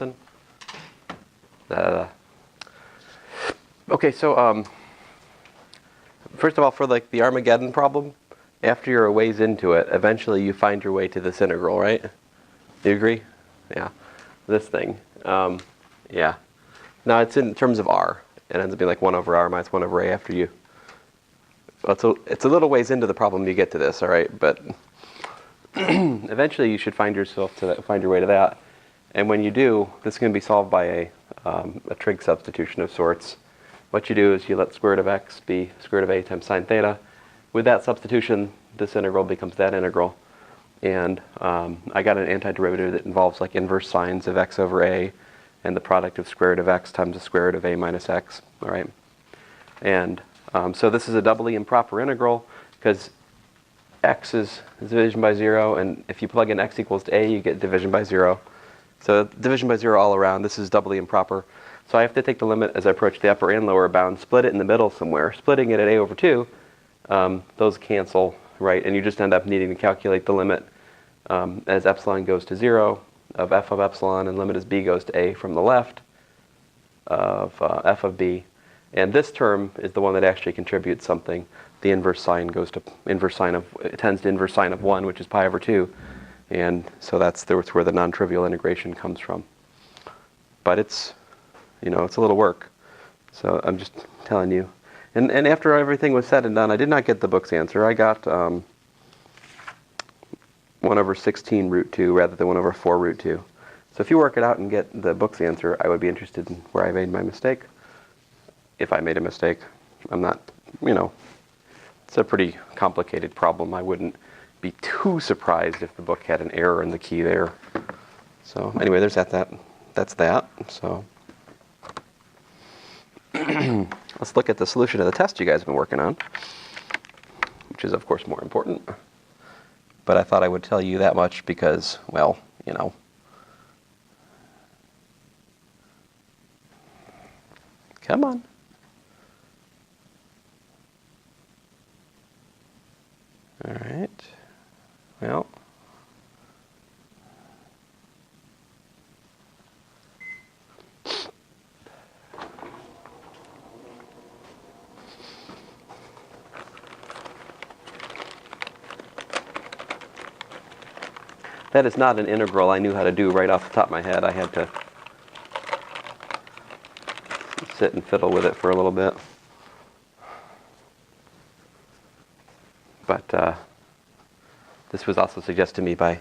Okay, so first of all, for like the Armageddon problem, after you're a ways into it, eventually you find your way to this integral, right? Do you agree? Yeah. This thing. Yeah. Now it's in terms of r. It ends up being like 1 over r minus 1 over a after you. Well, it's a little ways into the problem you get to this, all right? But eventually you should find your way to that. And when you do, this is going to be solved by a trig substitution of sorts. What you do is you let square root of x be square root of a times sine theta. With that substitution, this integral becomes that integral. And I got an antiderivative that involves like inverse sines of x over a and the product of square root of x times the square root of a minus x. All right. And so this is a doubly improper integral because x is division by 0, and if you plug in x equals to a, you get division by 0. So division by 0 all around. This is doubly improper. So I have to take the limit as I approach the upper and lower bound, split it in the middle somewhere. Splitting it at a over 2, those cancel, right? And you just end up needing to calculate the limit as epsilon goes to 0 of f of epsilon, and limit as b goes to a from the left of f of b. And this term is the one that actually contributes something. The inverse sign goes to it tends to inverse sine of 1, which is pi over 2. And so that's where the non-trivial integration comes from. But it's a little work. So I'm just telling you. And after everything was said and done, I did not get the book's answer. I got 1 over 16 root 2 rather than 1 over 4 root 2. So if you work it out and get the book's answer, I would be interested in where I made my mistake. If I made a mistake. I'm not, it's a pretty complicated problem. I wouldn't be too surprised if the book had an error in the key there. So anyway, there's that's that. So let's look at the solution of the test you guys have been working on, which is of course more important. But I thought I would tell you that much because, well, Come on. All right. Well. That is not an integral I knew how to do right off the top of my head. I had to sit and fiddle with it for a little bit. But this was also suggested to me by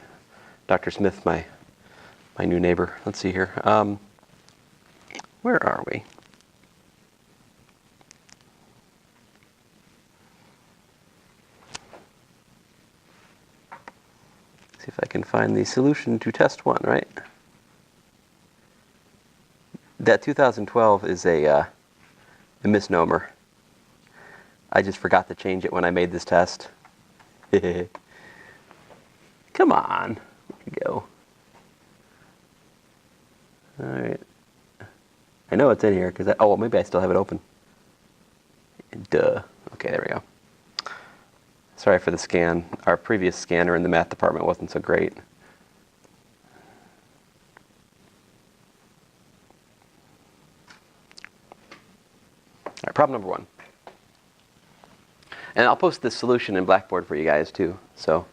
Dr. Smith, my new neighbor. Let's see here. Where are we? See if I can find the solution to test 1, right? That 2012 is a misnomer. I just forgot to change it when I made this test. Come on. There we go. All right. I know it's in here because maybe I still have it open. Duh. Okay, there we go. Sorry for the scan. Our previous scanner in the math department wasn't so great. All right, problem number 1. And I'll post this solution in Blackboard for you guys too. So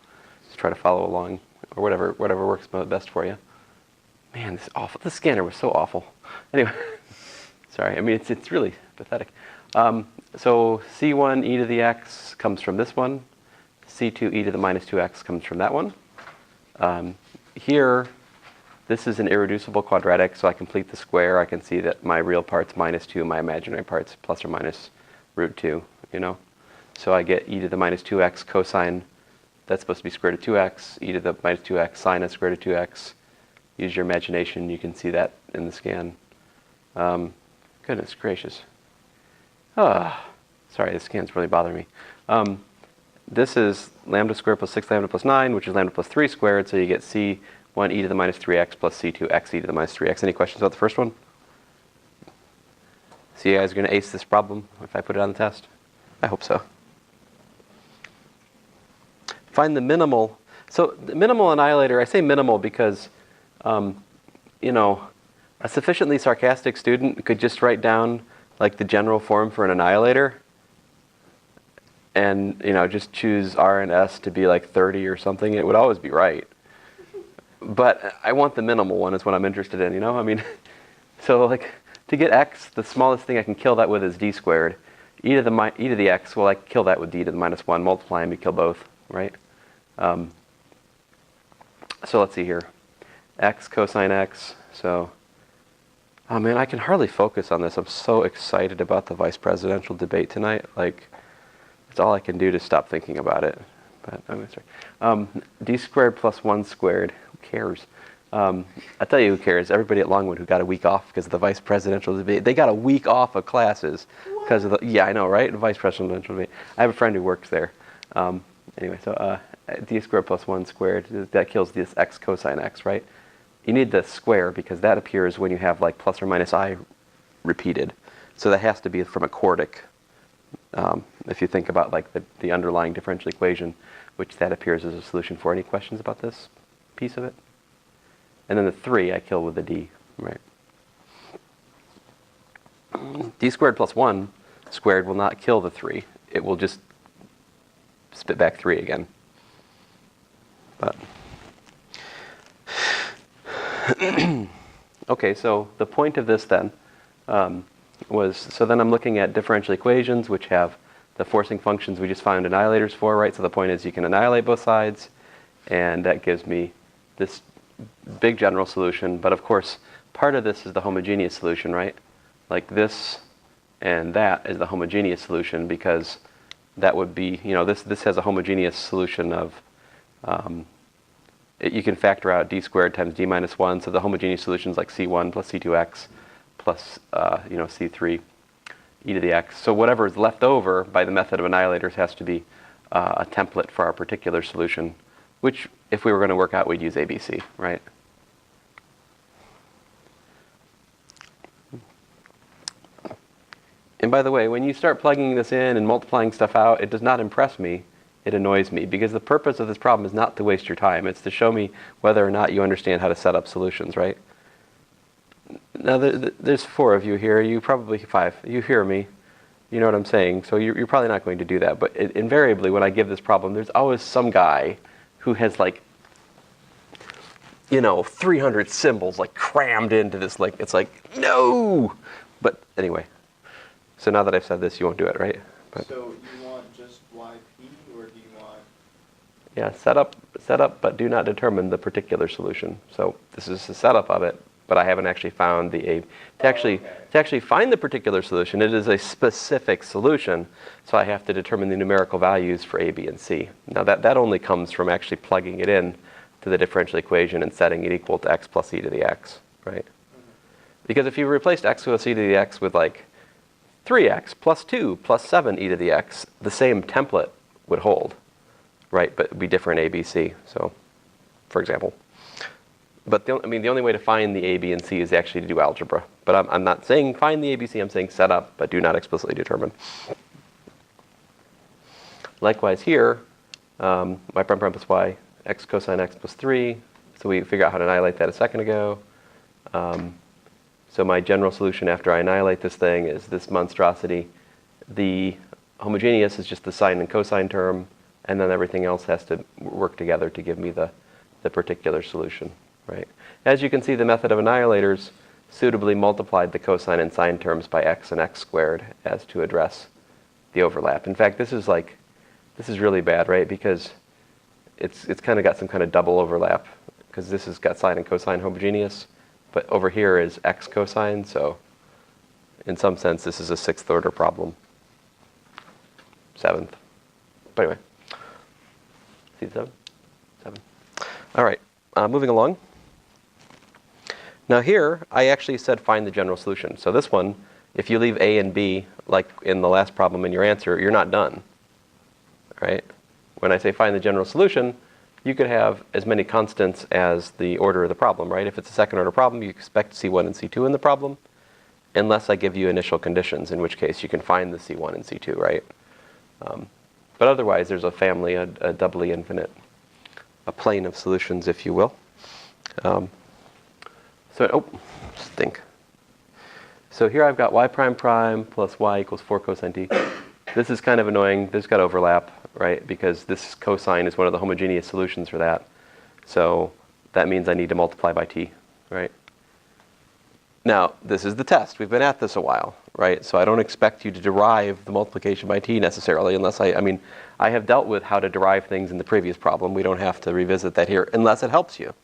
just try to follow along, or whatever works best for you. Man, this is awful. The scanner was so awful. Anyway, sorry. I mean, it's really pathetic. So C1 e to the x comes from this one. C2 e to the minus 2x comes from that one. Here, this is an irreducible quadratic, so I complete the square. I can see that my real part's minus 2, my imaginary part's plus or minus root 2, So I get e to the minus 2x cosine. That's supposed to be square root of 2x. E to the minus 2x sine of square root of 2x. Use your imagination. You can see that in the scan. Goodness gracious. Sorry, this scan's really bothering me. This is lambda squared plus 6 lambda plus 9, which is lambda plus 3 squared. So you get C1 e to the minus 3x plus C2 x e to the minus 3x. Any questions about the first one? So you guys are going to ace this problem if I put it on the test? I hope so. Find the minimal. So the minimal annihilator, I say minimal because, A sufficiently sarcastic student could just write down like the general form for an annihilator and just choose R and S to be like 30 or something. It would always be right. But I want the minimal one is what I'm interested in, I mean, so like to get x, the smallest thing I can kill that with is d squared. E to the x, well, I kill that with d to the minus 1. Multiply them, you kill both, right? So let's see here. X cosine x, so... Oh man, I can hardly focus on this. I'm so excited about the vice presidential debate tonight. Like, it's all I can do to stop thinking about it. But I'm sorry. D squared plus 1 squared. Who cares? I'll tell you who cares. Everybody at Longwood who got a week off because of the vice presidential debate. They got a week off of classes because of the... Yeah, I know, right? The vice presidential debate. I have a friend who works there. Anyway, so d squared plus 1 squared, that kills this x cosine x, right? You need the square because that appears when you have like plus or minus I repeated. So that has to be from a quartic. If you think about like the underlying differential equation, which that appears as a solution for. Any questions about this piece of it? And then the 3 I kill with the d, right? D squared plus 1 squared will not kill the 3. It will just spit back 3 again. But... Okay, so the point of this then was, so then I'm looking at differential equations which have the forcing functions we just found annihilators for, right? So the point is you can annihilate both sides, and that gives me this big general solution. But of course, part of this is the homogeneous solution, right? Like this and that is the homogeneous solution because that would be, this has a homogeneous solution of... you can factor out d squared times d minus 1, so the homogeneous solution is like c1 plus c2x plus, c3 e to the x. So whatever is left over by the method of annihilators has to be a template for our particular solution, which if we were going to work out, we'd use ABC, right? And by the way, when you start plugging this in and multiplying stuff out, it does not impress me. It annoys me because the purpose of this problem is not to waste your time. It's to show me whether or not you understand how to set up solutions, right? Now, there's 4 of you here. You probably 5. You hear me. You know what I'm saying. So you're probably not going to do that. But invariably, when I give this problem, there's always some guy who has like, 300 symbols like crammed into this. Like it's like, no! But anyway. So now that I've said this, you won't do it, right? But, so you want just YP, or do you want... Yeah, set up, but do not determine the particular solution. So this is the setup of it, but I haven't actually found the A. To actually find the particular solution, it is a specific solution, so I have to determine the numerical values for A, B, and C. Now that only comes from actually plugging it in to the differential equation and setting it equal to x plus e to the x, right? Because if you replaced x plus e to the x with like 3x plus 2 plus 7 e to the x, the same template would hold, right? But it would be different a, b, c, so, for example. But the only way to find the a, b, and c is actually to do algebra. But I'm not saying find the a, b, c, I'm saying set up, but do not explicitly determine. Likewise here, y prime prime plus y, x cosine x plus 3. So we figured out how to annihilate that a second ago. So my general solution after I annihilate this thing is this monstrosity. The homogeneous is just the sine and cosine term, and then everything else has to work together to give me the particular solution, right? As you can see, the method of annihilators suitably multiplied the cosine and sine terms by x and x squared as to address the overlap. In fact, this is really bad, right? Because it's kind of got some kind of double overlap, because this has got sine and cosine homogeneous. But over here is x cosine, so in some sense this is a 6th order problem. 7th. But anyway. See the 7? 7. All right, moving along. Now here, I actually said find the general solution. So this one, if you leave a and b, like in the last problem in your answer, you're not done. All right? When I say find the general solution, you could have as many constants as the order of the problem, right? If it's a 2nd order problem, you expect C1 and C2 in the problem, unless I give you initial conditions, in which case you can find the C1 and C2, right? But otherwise, there's a family, a doubly infinite, a plane of solutions, if you will. So, oh, stink. So here I've got y prime prime plus y equals 4 cosine t. This is kind of annoying. There's got overlap, right? Because this cosine is one of the homogeneous solutions for that. So that means I need to multiply by t, right? Now, this is the test. We've been at this a while, right? So I don't expect you to derive the multiplication by t necessarily unless I mean, I have dealt with how to derive things in the previous problem. We don't have to revisit that here unless it helps you,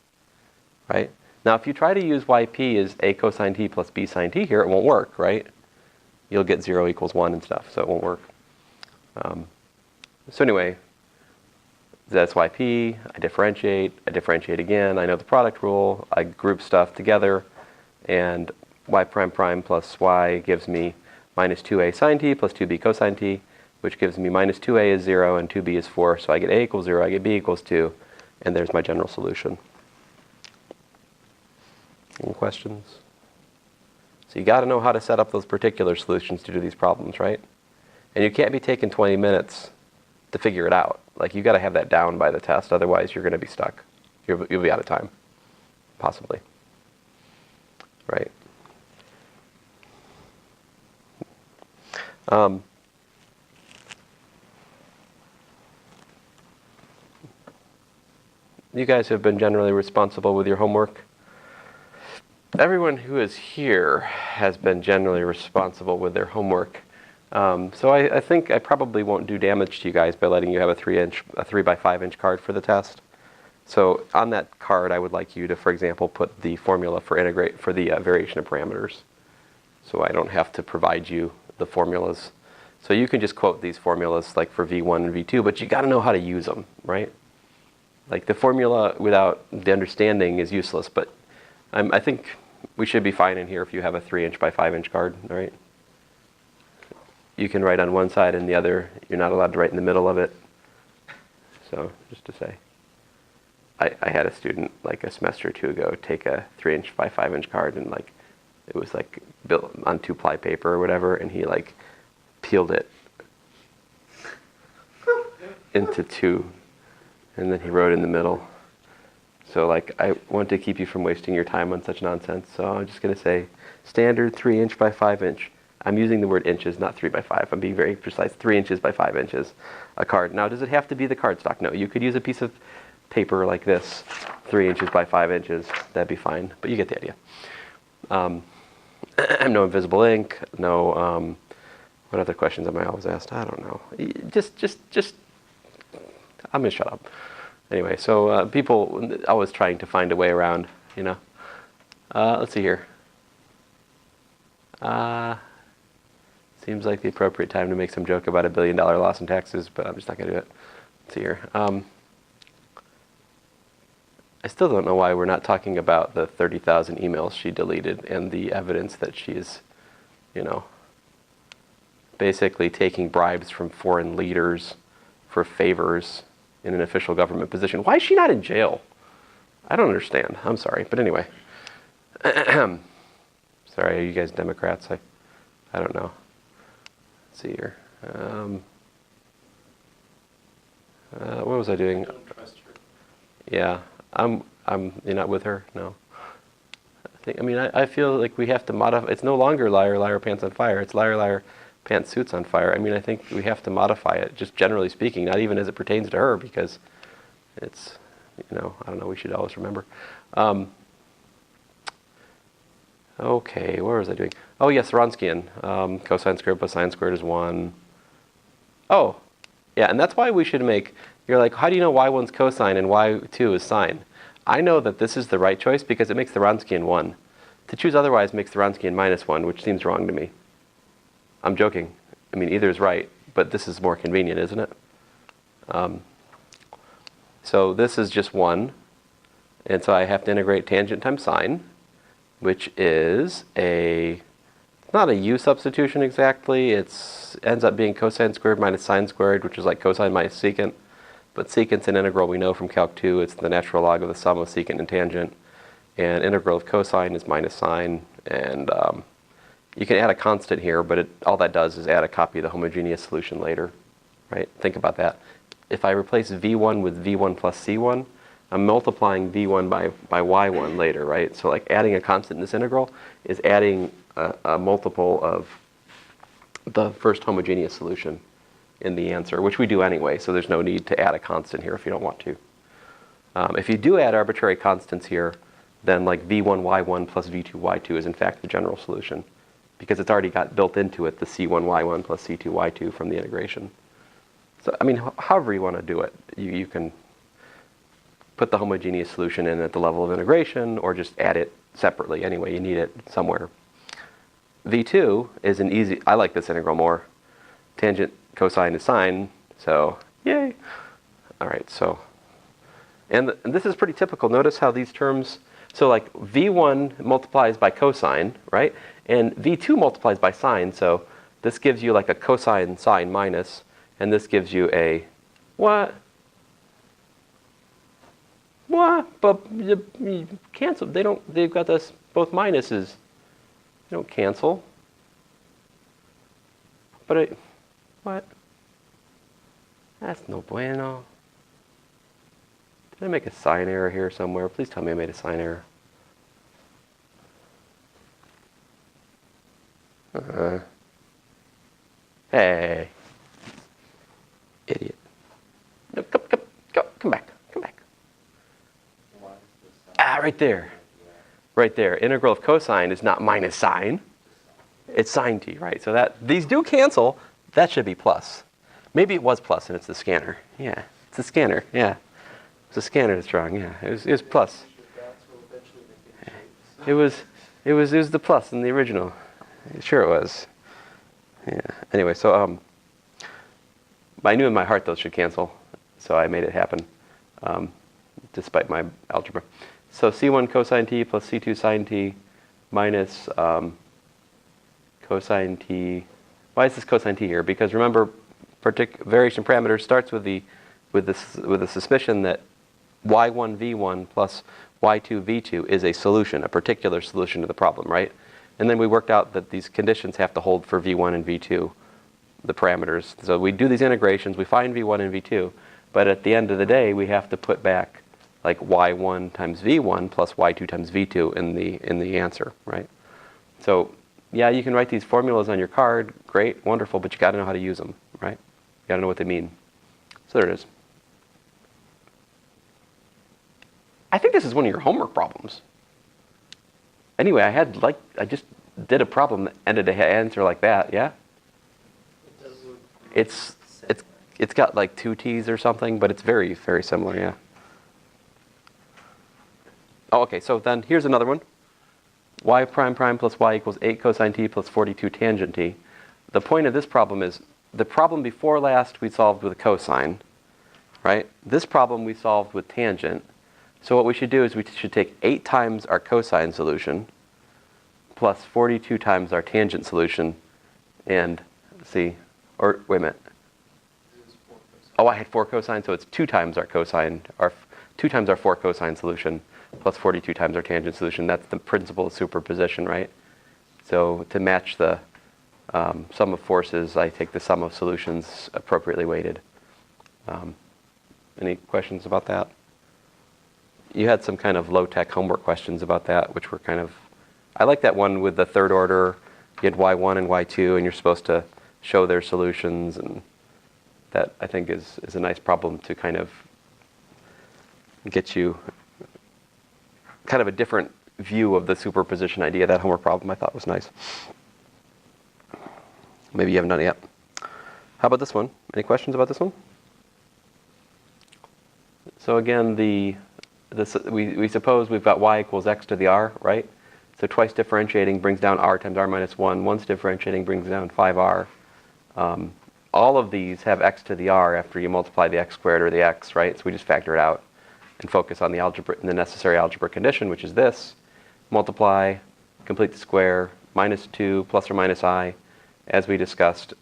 right? Now, if you try to use yp as a cosine t plus b sine t here, it won't work, right? You'll get 0 equals 1 and stuff, so it won't work. So anyway, that's yp. I differentiate again. I know the product rule. I group stuff together. And y prime prime plus y gives me minus 2a sine t plus 2b cosine t, which gives me minus 2a is 0 and 2b is 4. So I get a equals 0, I get b equals 2, and there's my general solution. Any questions? So you got to know how to set up those particular solutions to do these problems, right? And you can't be taking 20 minutes to figure it out. Like, you got to have that down by the test, otherwise you're going to be stuck. You'll be out of time, possibly. Right. You guys have been generally responsible with your homework. Everyone who is here has been generally responsible with their homework. So I think I probably won't do damage to you guys by letting you have a 3 by 5 inch card for the test. So on that card, I would like you to, for example, put the formula for the variation of parameters. So I don't have to provide you the formulas. So you can just quote these formulas like for V1 and V2, but you got to know how to use them, right? Like, the formula without the understanding is useless, but I think we should be fine in here if you have a 3 inch by 5 inch card, right? You can write on one side and the other. You're not allowed to write in the middle of it. So just to say. I had a student like a semester or two ago take a 3 inch by 5 inch card, and like it was like built on 2-ply paper or whatever, and he like peeled it into 2, and then he wrote in the middle. So like, I want to keep you from wasting your time on such nonsense, so I'm just going to say standard 3 inch by 5 inch. I'm using the word inches, not 3 by 5. I'm being very precise. 3 inches by 5 inches, a card. Now, does it have to be the cardstock? No, you could use a piece of paper like this, 3 inches by 5 inches. That'd be fine, but you get the idea. No invisible ink. No. What other questions am I always asked? I don't know. Just. I'm gonna shut up. Anyway, so people always trying to find a way around, you know. Let's see here. Seems like the appropriate time to make some joke about $1 billion loss in taxes, but I'm just not gonna do it. Let's see here. I still don't know why we're not talking about the 30,000 emails she deleted and the evidence that she's, you know, basically taking bribes from foreign leaders for favors in an official government position. Why is she not in jail? I don't understand. I'm sorry. But anyway. Sorry, are you guys Democrats? I don't know. Let's see here. What was I doing? I don't trust her. Yeah. You're not with her? No. I feel like we have to modify. It's no longer liar, liar, pants on fire. It's liar, liar, pants, suits on fire. I think we have to modify it, just generally speaking, not even as it pertains to her, because it's, I don't know, we should always remember. Okay, where was I doing? Oh, yes, Wronskian. Cosine squared plus sine squared is 1. Oh, yeah, and that's why we should make, you're like, how do you know y1's cosine and y2 is sine? I know that this is the right choice because it makes the Wronskian 1. To choose otherwise makes the Wronskian -1, which seems wrong to me. I'm joking. Either is right, but this is more convenient, isn't it? So this is just 1, and so I have to integrate tangent times sine, which is not a u substitution exactly. It ends up being cosine squared minus sine squared, which is like cosine minus secant. But secant's an integral, we know from Calc 2, it's the natural log of the sum of secant and tangent. And integral of cosine is minus sine. And you can add a constant here, but all that does is add a copy of the homogeneous solution later. Right? Think about that. If I replace V1 with V1 plus C1, I'm multiplying v1 by y1 later, right? So like adding a constant in this integral is adding a multiple of the first homogeneous solution in the answer, which we do anyway, so there's no need to add a constant here if you don't want to. If you do add arbitrary constants here, then like v1y1 plus v2y2 is in fact the general solution, because it's already got built into it the c1y1 plus c2y2 from the integration. So, I mean, however you want to do it, you can put the homogeneous solution in at the level of integration, or just add it separately. Anyway, you need it somewhere. v2 is an easy, I like this integral more. Tangent cosine is sine, so yay. All right, so, and this is pretty typical. Notice how these terms, so like v1 multiplies by cosine, right? And v2 multiplies by sine, so this gives you like a cosine sine minus, and this gives you a what? What? But you cancel. They've got this both minuses. They don't cancel. But what? That's no bueno. Did I make a sign error here somewhere? Please tell me I made a sign error. Hey. Idiot. No, come back. Ah, right there. Right there. Integral of cosine is not minus sine. It's sine t, right? So that these do cancel. That should be plus. Maybe it was plus and it's the scanner. Yeah, it's the scanner. Yeah, it's the scanner that's wrong. Yeah, it was plus. It was the plus in the original. Sure it was. Yeah. Anyway, so I knew in my heart those should cancel, so I made it happen, despite my algebra. So c1 cosine t plus c2 sine t minus cosine t. Why is this cosine t here? Because remember, variation parameter starts with the suspicion that y1 v1 plus y2 v2 is a solution, a particular solution to the problem, right? And then we worked out that these conditions have to hold for v1 and v2, the parameters. So we do these integrations, we find v1 and v2, but at the end of the day, we have to put back like y1 times v1 plus y2 times v2 in the answer, right? So yeah, you can write these formulas on your card, great, wonderful, but you got to know how to use them, right? You got to know what they mean. So there it is. I think this is one of your homework problems. Anyway, I just did a problem that ended an answer like that, yeah? It does look It's got like 2 t's or something, but it's very, very similar, yeah. Oh, okay, so then here's another one. Y prime prime plus y equals 8 cosine t plus 42 tangent t. The point of this problem is, the problem before last we solved with cosine, right? This problem we solved with tangent. So what we should do is we should take 8 times our cosine solution plus 42 times our tangent solution, and see, or wait a minute. Oh, I had 4 cosine, so it's 2 times our cosine, 2 times our 4 cosine solution plus 42 times our tangent solution. That's the principle of superposition, right? So to match the sum of forces, I take the sum of solutions appropriately weighted. Any questions about that? You had some kind of low-tech homework questions about that, which were kind of, I like that one with the third order. You had y1 and y2, and you're supposed to show their solutions, and that I think is a nice problem to kind of get you kind of a different view of the superposition idea. That homework problem I thought was nice. Maybe you haven't done it yet. How about this one? Any questions about this one? So again, we suppose we've got y equals x to the r, right? So twice differentiating brings down r times r minus 1. Once differentiating brings down 5r. All of these have x to the r after you multiply the x squared or the x, right? So we just factor it out and focus on the necessary algebra condition, which is this. Multiply, complete the square, minus 2 plus or minus I. As we discussed,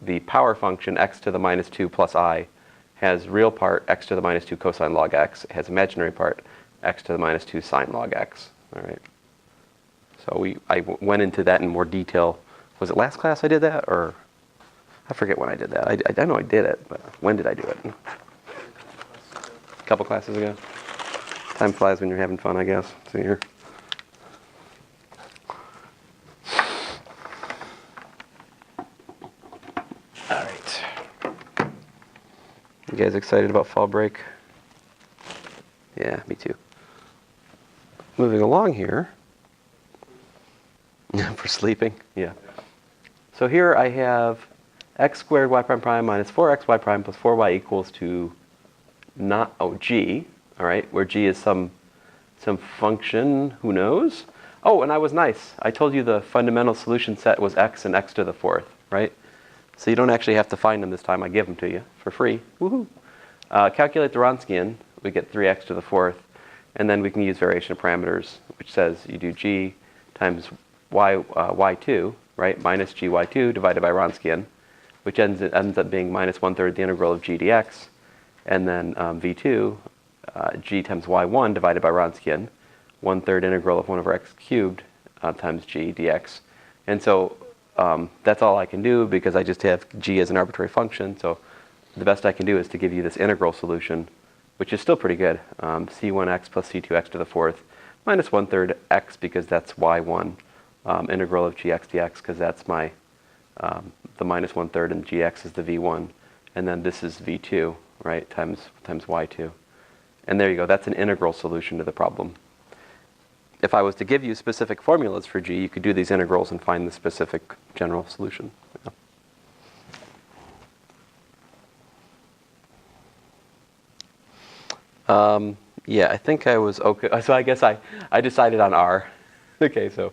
the power function x to the minus 2 plus I has real part x to the minus 2 cosine log x. It has imaginary part x to the minus 2 sine log x. All right. So I went into that in more detail. Was it last class I did that, or I forget when I did that. I know I did it, but when did I do it? A couple classes ago. Time flies when you're having fun, I guess. See here. All right. You guys excited about fall break? Yeah, me too. Moving along here. For sleeping? Yeah. So here I have x squared y prime prime minus 4xy prime plus 4y equals to g, all right, where g is some function, who knows? Oh, and I was nice. I told you the fundamental solution set was x and x to the fourth, right? So you don't actually have to find them this time. I give them to you for free. Woohoo! Calculate the Wronskian. We get 3x to the fourth. And then we can use variation of parameters, which says you do g times y2, right, minus gy2 divided by Wronskian, which ends up being minus 1/3 the integral of g dx. And then v2, g times y1 divided by Wronskian, 1/3 integral of 1 over x cubed times g dx. And so that's all I can do because I just have g as an arbitrary function. So the best I can do is to give you this integral solution, which is still pretty good. C1x plus C2x to the fourth minus 1/3 x because that's y1. Integral of gx dx because that's my the minus 1/3 and gx is the v1. And then this is v2, right, times y2. And there you go. That's an integral solution to the problem. If I was to give you specific formulas for g, you could do these integrals and find the specific general solution. Yeah, I think I was okay. So I guess I decided on R. Okay, so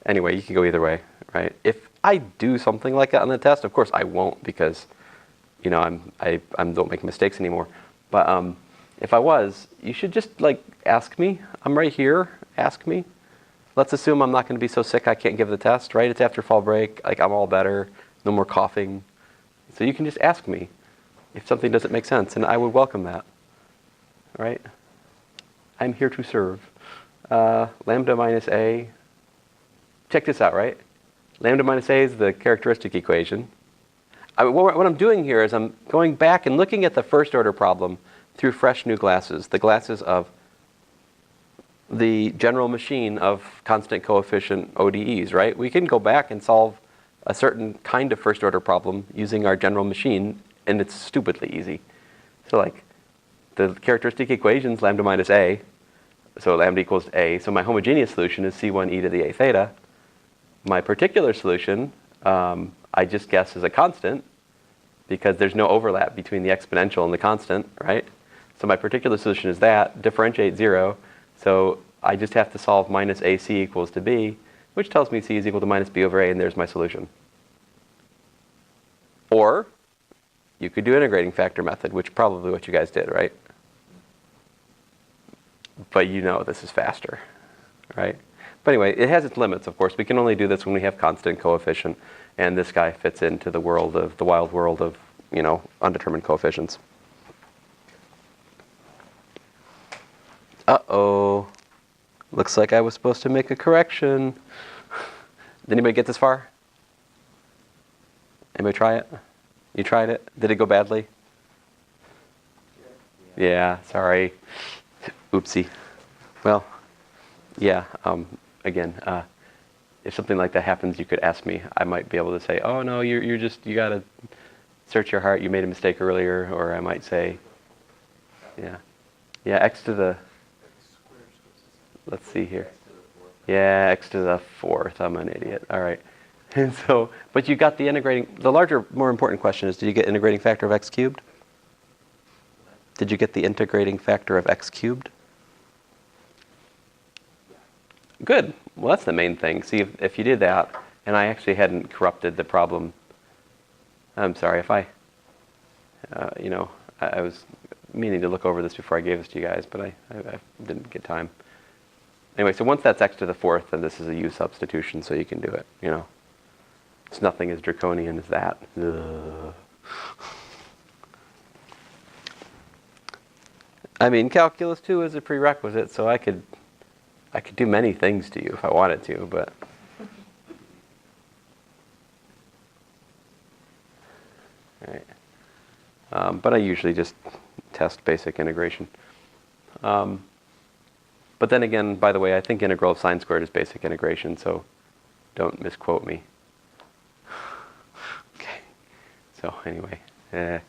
anyway, you can go either way, right? If I do something like that on the test, of course I won't because, you know, I don't make mistakes anymore. But if I was, you should just like ask me. I'm right here. Ask me. Let's assume I'm not going to be so sick I can't give the test, right? It's after fall break. Like I'm all better. No more coughing. So you can just ask me if something doesn't make sense, and I would welcome that. Right? I'm here to serve. Lambda minus a. Check this out, right? Lambda minus a is the characteristic equation. What I'm doing here is I'm going back and looking at the first order problem through fresh new glasses, the glasses of the general machine of constant coefficient ODEs, right? We can go back and solve a certain kind of first order problem using our general machine, and it's stupidly easy. So like the characteristic equation's lambda minus a, so lambda equals a. So my homogeneous solution is c1 e to the a theta. My particular solution, I just guess is a constant because there's no overlap between the exponential and the constant, right? So my particular solution is that, differentiate 0. So I just have to solve minus ac equals to b, which tells me c is equal to minus b over a, and there's my solution. Or you could do integrating factor method, which is probably what you guys did, right? But you know this is faster, right? But anyway, it has its limits, of course. We can only do this when we have constant coefficient, and this guy fits into the world of the wild world of, you know, undetermined coefficients. Uh-oh. Looks like I was supposed to make a correction. Did anybody get this far? Anybody try it? You tried it? Did it go badly? Yeah, sorry. Oopsie. Well, yeah, again, if something like that happens, you could ask me. I might be able to say, oh, no, you got to search your heart. You made a mistake earlier. Or I might say, yeah, x to the, let's see here. Yeah, x to the fourth. I'm an idiot. All right. And so, but you got the integrating, the larger, more important question is, did you get integrating factor of x cubed? Did you get the integrating factor of x cubed? Good. Well, that's the main thing. See, if you did that, and I actually hadn't corrupted the problem, I'm sorry if I, you know, I was meaning to look over this before I gave this to you guys, but I didn't get time. Anyway, so once that's x to the fourth, then this is a u substitution, so you can do it, you know. It's nothing as draconian as that. Ugh. I mean, calculus 2 is a prerequisite, so I could do many things to you if I wanted to, but all right. But I usually just test basic integration. But then again, by the way, I think integral of sine squared is basic integration, so don't misquote me. Okay. So anyway,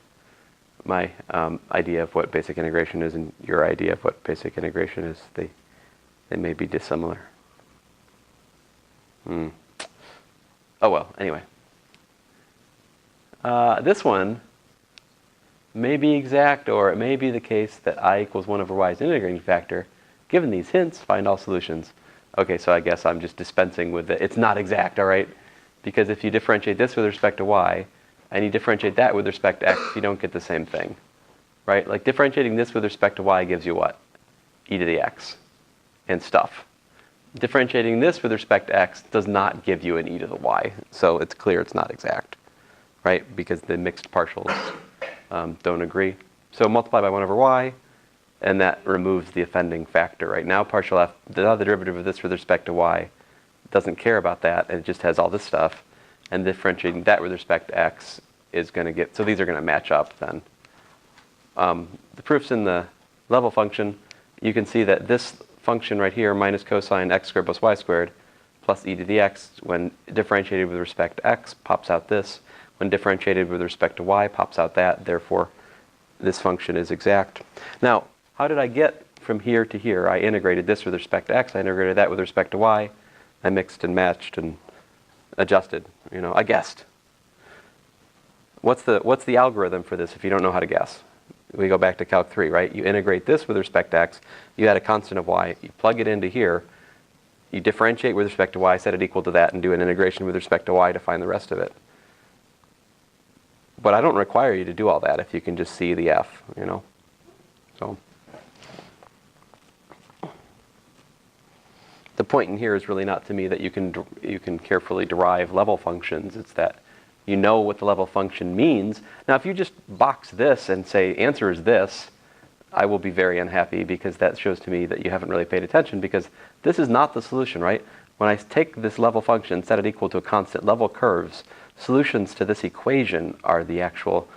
my idea of what basic integration is and your idea of what basic integration is, they may be dissimilar. Oh well, anyway. This one may be exact, or it may be the case that I equals 1 over y is an integrating factor. Given these hints, find all solutions. Okay, so I guess I'm just dispensing with it. It's not exact, all right? Because if you differentiate this with respect to y, and you differentiate that with respect to x, you don't get the same thing, right? Like differentiating this with respect to y gives you what? E to the x and stuff. Differentiating this with respect to x does not give you an e to the y. So it's clear it's not exact, right? Because the mixed partials don't agree. So multiply by 1 over y, and that removes the offending factor, right? Now partial f, the derivative of this with respect to y doesn't care about that, and it just has all this stuff. And differentiating that with respect to x is going to get, so these are going to match up then. The proof's in the level function. You can see that this function right here, minus cosine x squared plus y squared, plus e to the x, when differentiated with respect to x, pops out this. When differentiated with respect to y, pops out that. Therefore, this function is exact. Now, how did I get from here to here? I integrated this with respect to x. I integrated that with respect to y. I mixed and matched and adjusted. You know, I guessed. What's the algorithm for this if you don't know how to guess? We go back to Calc 3, right? You integrate this with respect to x. You add a constant of y. You plug it into here. You differentiate with respect to y, set it equal to that, and do an integration with respect to y to find the rest of it. But I don't require you to do all that if you can just see the f, you know. So the point in here is really not to me that you can carefully derive level functions. It's that you know what the level function means. Now, if you just box this and say answer is this, I will be very unhappy, because that shows to me that you haven't really paid attention, because this is not the solution, right? When I take this level function, set it equal to a constant, level curves, solutions to this equation are the actual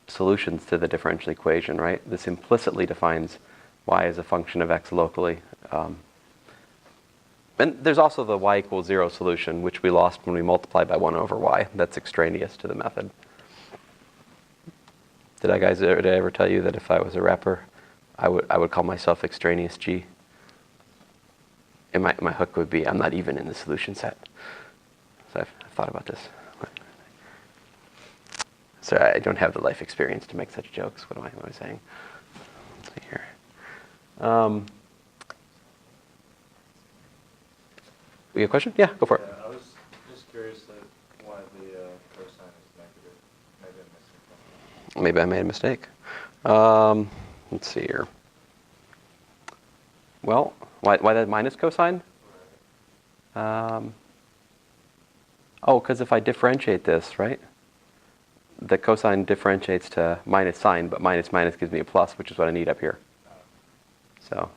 solutions to the differential equation, right? This implicitly defines y as a function of x locally. And there's also the y equals 0 solution, which we lost when we multiplied by 1 over y. That's extraneous to the method. Did I ever tell you that if I was a rapper, I would call myself extraneous G? And my hook would be, I'm not even in the solution set. So I've thought about this. So I don't have the life experience to make such jokes. What am I saying? Let's see here. We have a question? Yeah, go for it. Yeah, I was just curious why the cosine is negative. Maybe I made a mistake. Let's see here. Well, why that minus cosine? Oh, because if I differentiate this, right? The cosine differentiates to minus sine, but minus minus gives me a plus, which is what I need up here. So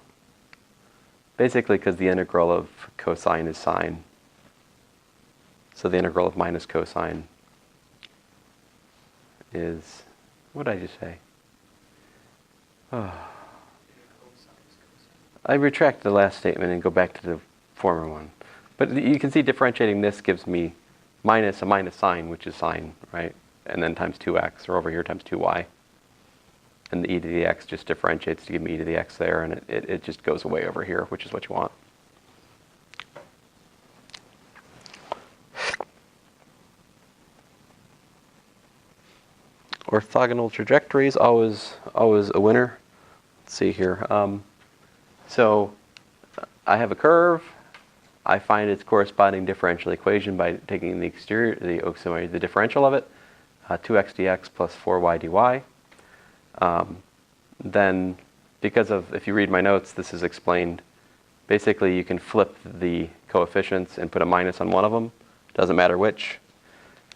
basically, because the integral of cosine is sine. So the integral of minus cosine is, what did I just say? Oh. I retract the last statement and go back to the former one. But you can see differentiating this gives me minus a minus sine, which is sine, right? And then times 2x, or over here times 2y. And the e to the x just differentiates to give me e to the x there, and it just goes away over here, which is what you want. Orthogonal trajectories, always a winner. Let's see here. So I have a curve. I find its corresponding differential equation by taking the the differential of it, 2x dx plus 4y dy. Then, because of, if you read my notes, this is explained. Basically, you can flip the coefficients and put a minus on one of them. Doesn't matter which.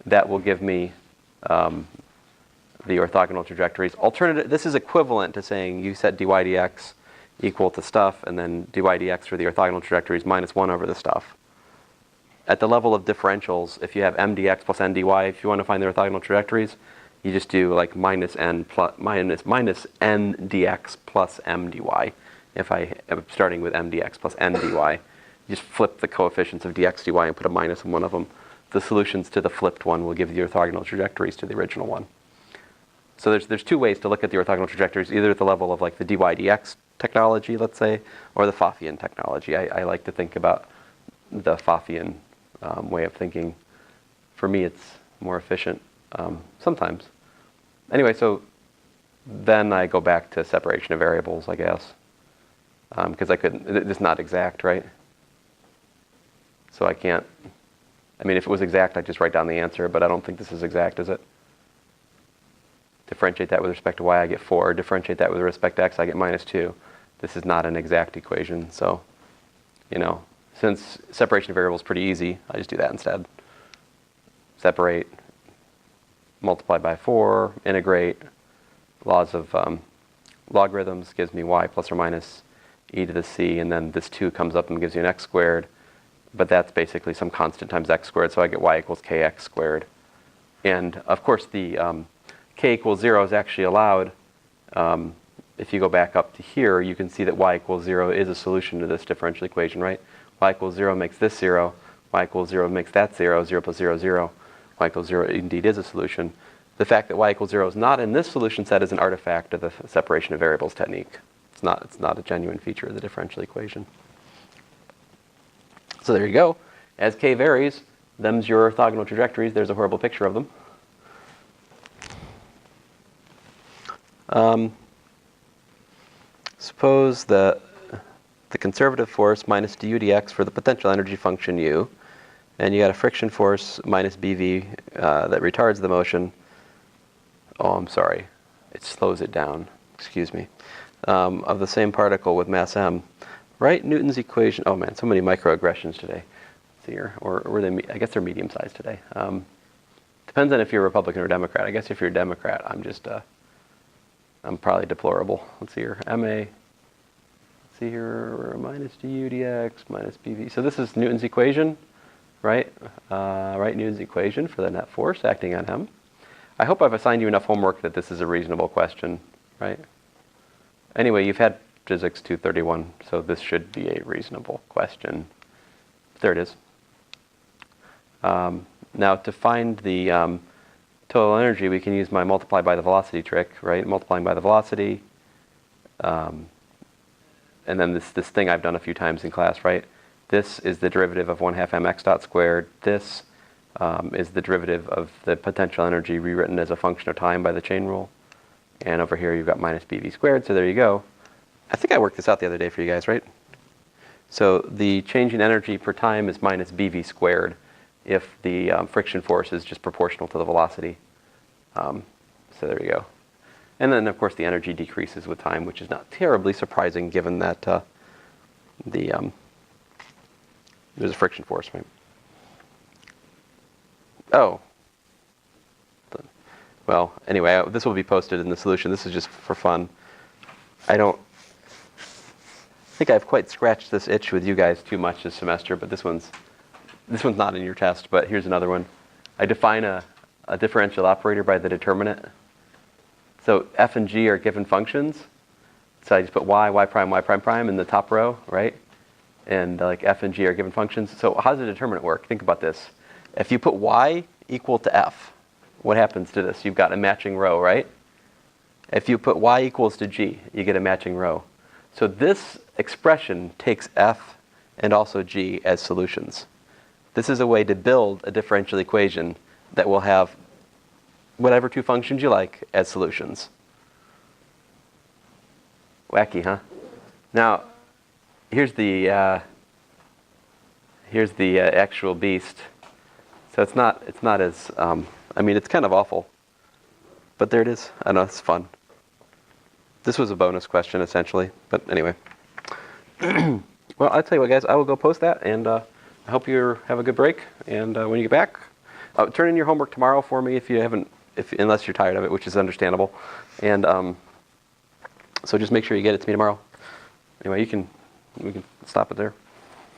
That will give me the orthogonal trajectories. Alternative. This is equivalent to saying you set dy dx equal to stuff, and then dy dx for the orthogonal trajectories minus 1 over the stuff. At the level of differentials, if you have m dx plus n dy, if you want to find the orthogonal trajectories, you just do like minus n dx plus m dy, if I am starting with mdx plus n dy. You just flip the coefficients of dx dy and put a minus in one of them. The solutions to the flipped one will give the orthogonal trajectories to the original one. So there's two ways to look at the orthogonal trajectories, either at the level of like the dy dx technology, let's say, or the Pfaffian technology. I like to think about the Pfaffian way of thinking. For me, it's more efficient sometimes. Anyway, so then I go back to separation of variables, I guess, because it's not exact, right? So I can't, I mean, if it was exact, I'd just write down the answer, but I don't think this is exact, is it? Differentiate that with respect to y, I get 4. Differentiate that with respect to x, I get minus 2. This is not an exact equation, so, you know, since separation of variables is pretty easy, I just do that instead. Separate, multiply by 4, integrate, laws of logarithms gives me y plus or minus e to the c, and then this 2 comes up and gives you an x squared, but that's basically some constant times x squared, so I get y equals kx squared. And of course the k equals 0 is actually allowed. If you go back up to here, you can see that y equals 0 is a solution to this differential equation, right? Y equals 0 makes this 0, y equals 0 makes that 0, 0 plus 0, 0. Y equals 0 indeed is a solution. The fact that y equals 0 is not in this solution set is an artifact of the separation of variables technique. It's not a genuine feature of the differential equation. So there you go. As k varies, them's your orthogonal trajectories. There's a horrible picture of them. Suppose that the conservative force minus du dx for the potential energy function u, and you got a friction force minus bv that retards the motion. Oh, I'm sorry. It slows it down. Excuse me. Of the same particle with mass m. Write Newton's equation. Oh man, so many microaggressions today. Let's see here. Or were they? I guess they're medium-sized today. Depends on if you're Republican or Democrat. I guess if you're a Democrat, I'm probably deplorable. Let's see here. MA. Let's see here. Minus du dx minus bv. So this is Newton's equation, right? Write Newton's equation for the net force acting on m. I hope I've assigned you enough homework that this is a reasonable question, right? Anyway, you've had Physics 231, so this should be a reasonable question. There it is. Now to find the total energy, we can use my multiply by the velocity trick, right? Multiplying by the velocity. And then this thing I've done a few times in class, right? This is the derivative of 1/2 mx dot squared. This is the derivative of the potential energy rewritten as a function of time by the chain rule. And over here you've got minus bv squared, so there you go. I think I worked this out the other day for you guys, right? So the change in energy per time is minus bv squared if the friction force is just proportional to the velocity. So there you go. And then, of course, the energy decreases with time, which is not terribly surprising given that there's a friction force, right? Oh. Well, anyway, this will be posted in the solution. This is just for fun. I think I've quite scratched this itch with you guys too much this semester, but this one's not in your test, but here's another one. I define a differential operator by the determinant. So f and g are given functions. So I just put y prime, y prime prime in the top row, right? And like f and g are given functions. So how does the determinant work? Think about this. If you put y equal to f, what happens to this? You've got a matching row, right? If you put y equals to g, you get a matching row. So this expression takes f and also g as solutions. This is a way to build a differential equation that will have whatever two functions you like as solutions. Wacky, huh? Now, here's the actual beast. So it's not as I mean, it's kind of awful, but there it is. I know it's fun. This was a bonus question essentially, but anyway. Well, I'll tell you what, guys. I will go post that, and I hope you have a good break. And when you get back, turn in your homework tomorrow for me if you haven't, unless you're tired of it, which is understandable. And so just make sure you get it to me tomorrow. Anyway, we can stop it there.